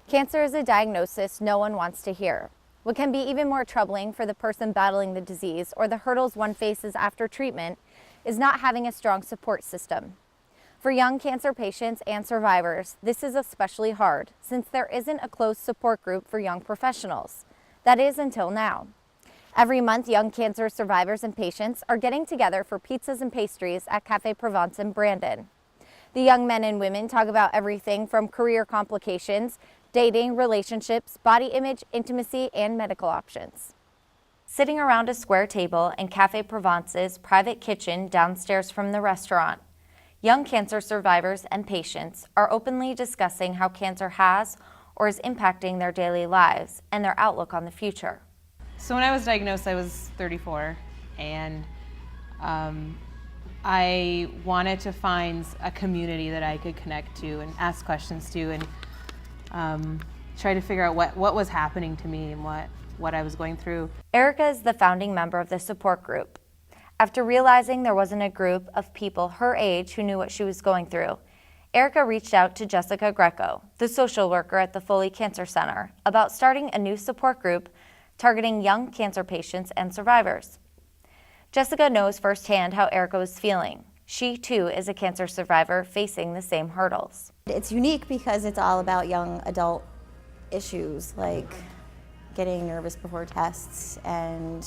Cancer is a diagnosis no one wants to hear. What can be even more troubling for the person battling the disease or the hurdles one faces after treatment is not having a strong support system. For young cancer patients and survivors, this is especially hard since there isn't a close support group for young professionals. That is until now. Every month, young cancer survivors and patients are getting together for pizzas and pastries at Cafe Provence in Brandon. The young men and women talk about everything from career complications, dating, relationships, body image, intimacy, and medical options. Sitting around a square table in Cafe Provence's private kitchen downstairs from the restaurant, young cancer survivors and patients are openly discussing how cancer has or is impacting their daily lives and their outlook on the future. So when I was diagnosed, I was 34, and I wanted to find a community that I could connect to and ask questions to, and try to figure out what was happening to me and what I was going through. Erica is the founding member of the support group. After realizing there wasn't a group of people her age who knew what she was going through, Erica reached out to Jessica Greco, the social worker at the Foley Cancer Center, about starting a new support group targeting young cancer patients and survivors. Jessica knows firsthand how Erica was feeling. She, too, is a cancer survivor facing the same hurdles. It's unique because it's all about young adult issues like getting nervous before tests and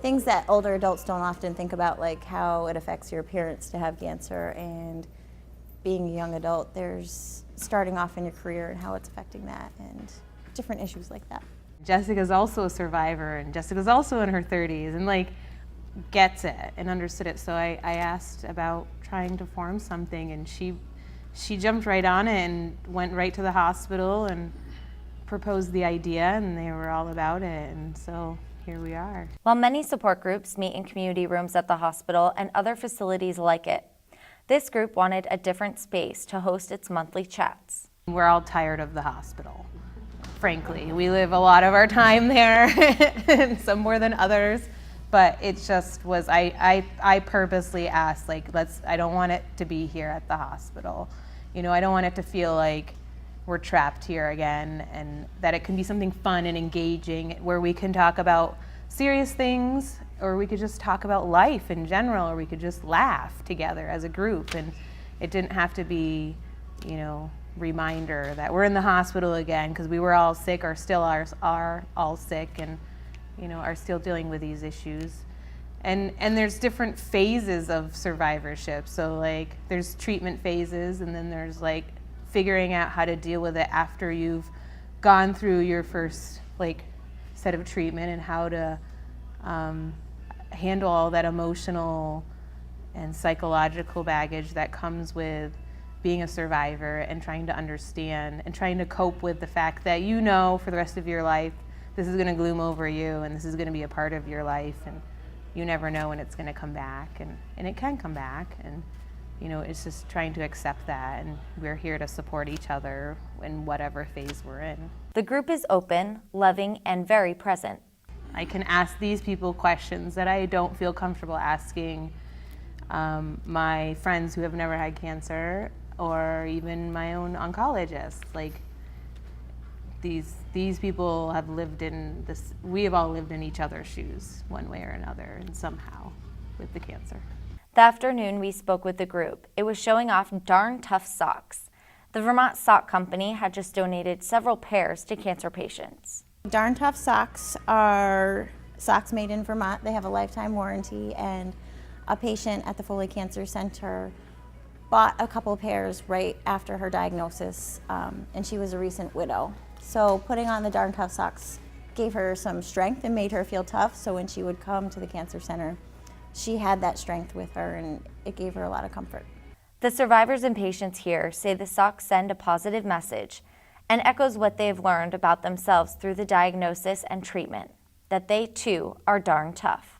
things that older adults don't often think about, like how it affects your appearance to have cancer, and being a young adult, there's starting off in your career and how it's affecting that and different issues like that. Jessica's also a survivor, and Jessica's also in her 30s, and gets it and understood it. So I asked about trying to form something, and she jumped right on it and went right to the hospital and proposed the idea, and they were all about it, and so here we are. While many support groups meet in community rooms at the hospital and other facilities like it, this group wanted a different space to host its monthly chats. We're all tired of the hospital, frankly. We live a lot of our time there, and some more than others. But it just was, I purposely asked, I don't want it to be here at the hospital. I don't want it to feel like we're trapped here again, and that it can be something fun and engaging where we can talk about serious things, or we could just talk about life in general, or we could just laugh together as a group. And it didn't have to be, reminder that we're in the hospital again because we were all sick, or still are all sick, and are still dealing with these issues. And there's different phases of survivorship. So there's treatment phases, and then there's figuring out how to deal with it after you've gone through your first set of treatment, and how to handle all that emotional and psychological baggage that comes with being a survivor, and trying to understand and trying to cope with the fact that for the rest of your life this is going to gloom over you, and this is going to be a part of your life, and you never know when it's going to come back, and it can come back, and it's just trying to accept that, and we're here to support each other in whatever phase we're in. The group is open, loving, and very present. I can ask these people questions that I don't feel comfortable asking my friends who have never had cancer, or even my own oncologist. These people have lived in this, we have all lived in each other's shoes one way or another, and somehow with the cancer. The afternoon we spoke with the group. It was showing off Darn Tough socks. The Vermont Sock Company had just donated several pairs to cancer patients. Darn Tough socks are socks made in Vermont. They have a lifetime warranty, and a patient at the Foley Cancer Center bought a couple pairs right after her diagnosis, and she was a recent widow. So putting on the Darn Tough socks gave her some strength and made her feel tough, so when she would come to the cancer center, she had that strength with her, and it gave her a lot of comfort. The survivors and patients here say the socks send a positive message and echoes what they have learned about themselves through the diagnosis and treatment, that they too are darn tough.